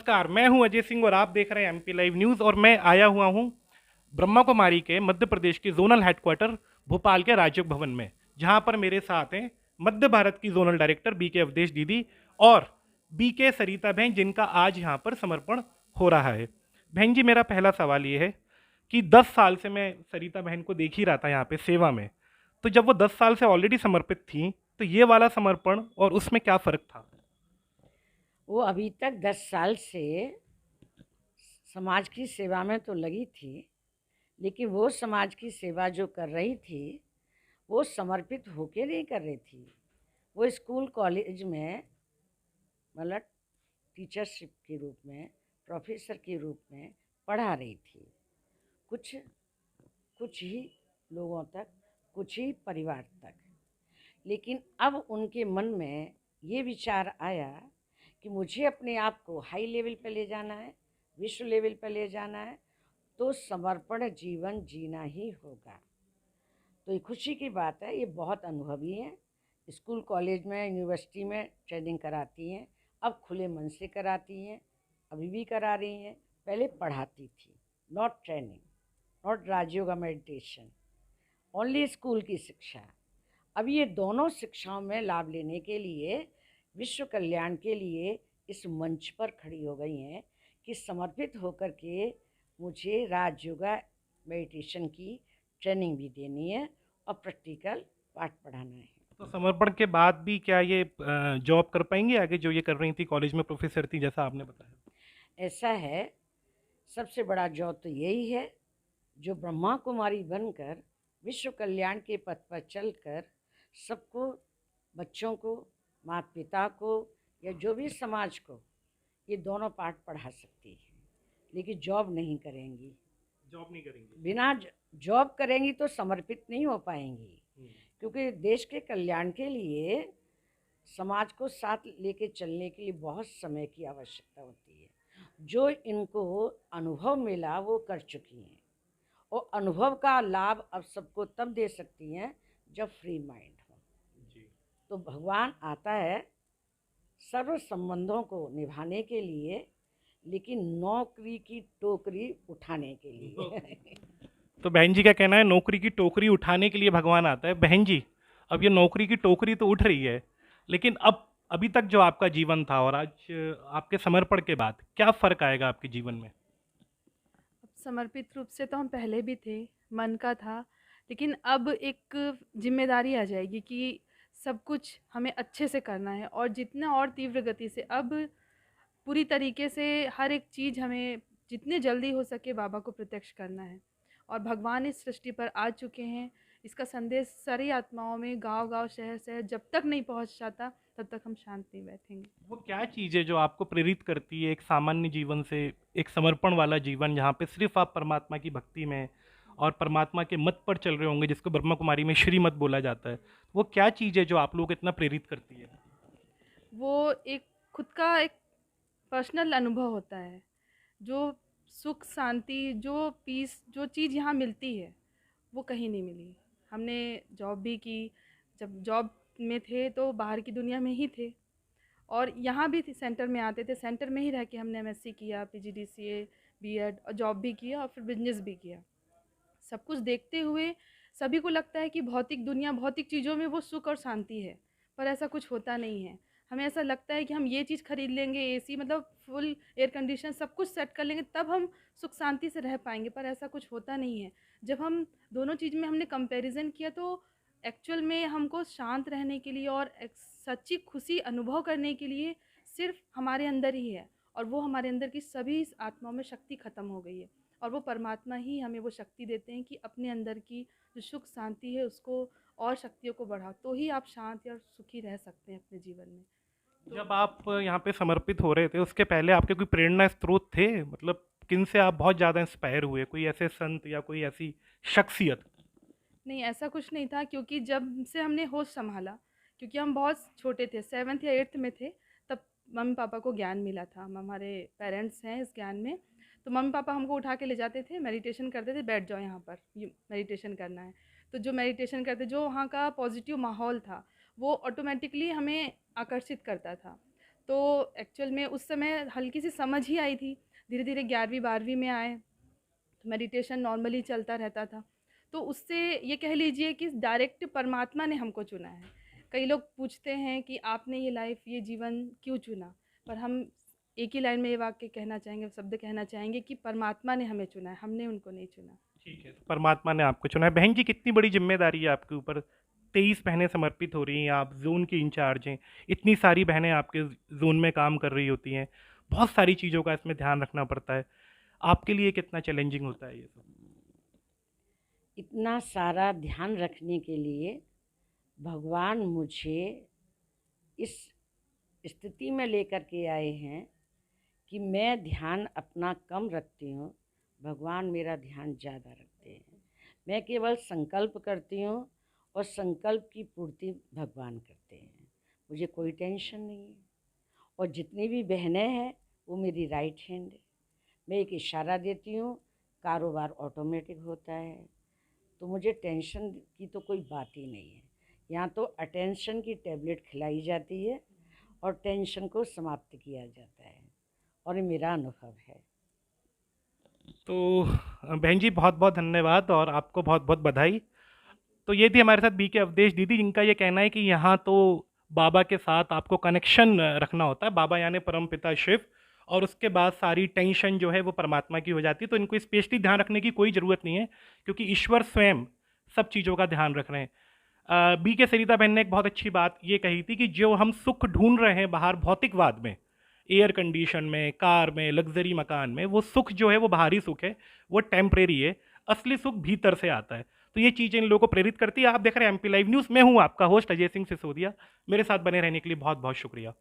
नमस्कार, मैं हूं अजय सिंह और आप देख रहे हैं एमपी लाइव न्यूज़। और मैं आया हुआ हूं ब्रह्मा कुमारी के मध्य प्रदेश के जोनल हेडक्वार्टर भोपाल के राजयोग भवन में, जहां पर मेरे साथ हैं मध्य भारत की जोनल डायरेक्टर बीके अवधेश दीदी और बीके सरिता बहन, जिनका आज यहां पर समर्पण हो रहा है। बहन जी, मेरा पहला सवाल ये है कि 10 साल से मैं सरिता बहन को देख ही रहा था यहाँ पे सेवा में। तो जब वो 10 साल से ऑलरेडी समर्पित थी, तो ये वाला समर्पण और उसमें क्या फ़र्क था? वो अभी तक 10 साल से समाज की सेवा में तो लगी थी, लेकिन वो समाज की सेवा जो कर रही थी, वो समर्पित होके नहीं कर रही थी। वो स्कूल कॉलेज में मतलब टीचरशिप के रूप में, प्रोफेसर के रूप में पढ़ा रही थी। कुछ कुछ ही लोगों तक, कुछ ही परिवार तक। लेकिन अब उनके मन में ये विचार आया कि मुझे अपने आप को हाई लेवल पर ले जाना है, विश्व लेवल पर ले जाना है, तो समर्पण जीवन जीना ही होगा। तो ये खुशी की बात है, ये बहुत अनुभवी हैं। स्कूल कॉलेज में यूनिवर्सिटी में ट्रेनिंग कराती हैं, अब खुले मन से कराती हैं, अभी भी करा रही हैं। पहले पढ़ाती थी, not training, not Rajyoga meditation, only school की शिक्षा। अब ये दोनों शिक्षाओं में लाभ लेने के लिए, विश्व कल्याण के लिए इस मंच पर खड़ी हो गई हैं कि समर्पित होकर के मुझे राजयोगा मेडिटेशन की ट्रेनिंग भी देनी है और प्रैक्टिकल पाठ पढ़ाना है। तो समर्पण के बाद भी क्या ये जॉब कर पाएंगी आगे, जो ये कर रही थी, कॉलेज में प्रोफेसर थी जैसा आपने बताया? ऐसा है, सबसे बड़ा जॉब तो यही है, जो ब्रह्मा कुमारी बनकर विश्व कल्याण के पथ पर चलकर सबको, बच्चों को, माता पिता को या जो भी समाज को, ये दोनों पाठ पढ़ा सकती है। लेकिन जॉब नहीं करेंगी। जॉब नहीं करेंगी? बिना जॉब करेंगी तो समर्पित नहीं हो पाएंगी, हम्म। क्योंकि देश के कल्याण के लिए, समाज को साथ लेके चलने के लिए बहुत समय की आवश्यकता होती है। जो इनको अनुभव मिला वो कर चुकी हैं, और अनुभव का लाभ अब सबको तब दे सकती हैं जब फ्री माइंड हो। जी। तो भगवान आता है सर्व संबंधों को निभाने के लिए, लेकिन नौकरी की टोकरी उठाने के लिए। तो बहन जी का कहना है नौकरी की टोकरी उठाने के लिए भगवान आता है। बहन जी, अब ये नौकरी की टोकरी तो उठ रही है, लेकिन अब अभी तक जो आपका जीवन था और आज आपके समर्पण के बाद क्या फर्क आएगा आपके जीवन में? अब समर्पित रूप से तो हम पहले भी थे, मन का था, लेकिन अब एक जिम्मेदारी आ जाएगी कि सब कुछ हमें अच्छे से करना है और जितना और तीव्र गति से, अब पूरी तरीके से हर एक चीज़ हमें जितने जल्दी हो सके बाबा को प्रत्यक्ष करना है। और भगवान इस सृष्टि पर आ चुके हैं, इसका संदेश सारी आत्माओं में, गांव-गांव, शहर-शहर जब तक नहीं पहुंच जाता, तब तक हम शांत नहीं बैठेंगे। वो क्या चीज़ है जो आपको प्रेरित करती है एक सामान्य जीवन से एक समर्पण वाला जीवन, जहाँ पे सिर्फ आप परमात्मा की भक्ति में और परमात्मा के मत पर चल रहे होंगे, जिसको ब्रह्मा कुमारी में श्रीमत बोला जाता है? वो क्या चीज़ है जो आप लोगों को इतना प्रेरित करती है? वो एक खुद का एक पर्सनल अनुभव होता है। जो सुख शांति, जो पीस, जो चीज़ यहाँ मिलती है वो कहीं नहीं मिली। हमने जॉब भी की, जब जॉब में थे तो बाहर की दुनिया में ही थे, और यहाँ भी सेंटर में आते थे, सेंटर में ही रह के हमने एमएससी किया, पीजीडीसीए, बीएड, और जॉब भी किया और फिर बिजनेस भी किया। सब कुछ देखते हुए सभी को लगता है कि भौतिक दुनिया, भौतिक चीज़ों में वो सुख और शांति है, पर ऐसा कुछ होता नहीं है। हमें ऐसा लगता है कि हम ये चीज़ खरीद लेंगे, एसी मतलब फुल एयर कंडीशन सब कुछ सेट कर लेंगे, तब हम सुख शांति से रह पाएंगे, पर ऐसा कुछ होता नहीं है। जब हम दोनों चीज़ में हमने कंपैरिजन किया, तो एक्चुअल में हमको शांत रहने के लिए और एक सच्ची खुशी अनुभव करने के लिए सिर्फ हमारे अंदर ही है, और वो हमारे अंदर की सभी आत्माओं में शक्ति ख़त्म हो गई है, और वो परमात्मा ही हमें वो शक्ति देते हैं कि अपने अंदर की जो सुख शांति है उसको और शक्तियों को बढ़ाओ, तो ही आप शांत और सुखी रह सकते हैं अपने जीवन में। तो जब आप यहाँ पे समर्पित हो रहे थे, उसके पहले आपके कोई प्रेरणा स्रोत थे? मतलब किन से आप बहुत ज़्यादा इंस्पायर हुए? कोई ऐसे संत या कोई ऐसी शख्सियत? नहीं, ऐसा कुछ नहीं था, क्योंकि जब से हमने होश संभाला, क्योंकि हम बहुत छोटे थे, 7th या 8th में थे, तब मम्मी पापा को ज्ञान मिला था। हम, हमारे पेरेंट्स हैं इस ज्ञान में, तो मम्मी पापा हमको उठा के ले जाते थे, मेडिटेशन करते थे, बैठ जाओ यहाँ पर, ये मेडिटेशन करना है। तो जो मेडिटेशन करते, जो वहाँ का पॉजिटिव माहौल था, वो ऑटोमेटिकली हमें आकर्षित करता था। तो एक्चुअल में उस समय हल्की सी समझ ही आई थी। धीरे धीरे 11वीं 12वीं में आए तो मेडिटेशन नॉर्मली चलता रहता था। तो उससे ये कह लीजिए कि डायरेक्ट परमात्मा ने हमको चुना है। कई लोग पूछते हैं कि आपने ये लाइफ, ये जीवन क्यों चुना, पर हम एक ही लाइन में ये वाक्य कहना चाहेंगे, शब्द कहना चाहेंगे कि परमात्मा ने हमें चुना है, हमने उनको नहीं चुना। ठीक है, तो परमात्मा ने आपको चुना है। बहन जी, कितनी बड़ी जिम्मेदारी है आपके ऊपर। 23 बहनें समर्पित हो रही हैं, आप जोन की इंचार्ज हैं, इतनी सारी बहनें आपके जोन में काम कर रही होती हैं, बहुत सारी चीज़ों का इसमें ध्यान रखना पड़ता है। आपके लिए कितना चैलेंजिंग होता है ये सब? इतना सारा ध्यान रखने के लिए भगवान मुझे इस स्थिति में लेकर के आए हैं कि मैं ध्यान अपना कम रखती हूँ, भगवान मेरा ध्यान ज़्यादा रखते हैं। मैं केवल संकल्प करती हूँ और संकल्प की पूर्ति भगवान करते हैं। मुझे कोई टेंशन नहीं है। और जितनी भी बहनें हैं वो मेरी राइट हैंड है। मैं एक इशारा देती हूँ, कारोबार ऑटोमेटिक होता है। तो मुझे टेंशन की तो कोई बात ही नहीं है। यहाँ तो अटेंशन की टैबलेट खिलाई जाती है और टेंशन को समाप्त किया जाता है, और ये मेरा अनुभव है। तो बहन जी, बहुत बहुत धन्यवाद और आपको बहुत बहुत बधाई। तो ये थी हमारे साथ बीके अवधेश दीदी, जिनका ये कहना है कि यहाँ तो बाबा के साथ आपको कनेक्शन रखना होता है, बाबा यानी परम पिता शिव, और उसके बाद सारी टेंशन जो है वो परमात्मा की हो जाती है। तो इनको स्पेशली ध्यान रखने की कोई ज़रूरत नहीं है, क्योंकि ईश्वर स्वयं सब चीज़ों का ध्यान रख रहे हैं। बीके सरिता बहन ने एक बहुत अच्छी बात ये कही थी कि जो हम सुख ढूंढ रहे हैं बाहर भौतिकवाद में, एयर कंडीशन में, कार में, लग्जरी मकान में, वो सुख जो है वो बाहरी सुख है, वो टेम्परेरी है। असली सुख भीतर से आता है। तो ये चीज़ें इन लोगों को प्रेरित करती है। आप देख रहे हैं एमपी लाइव न्यूज़, मैं हूँ आपका होस्ट अजय सिंह सिसोदिया। मेरे साथ बने रहने के लिए बहुत बहुत शुक्रिया।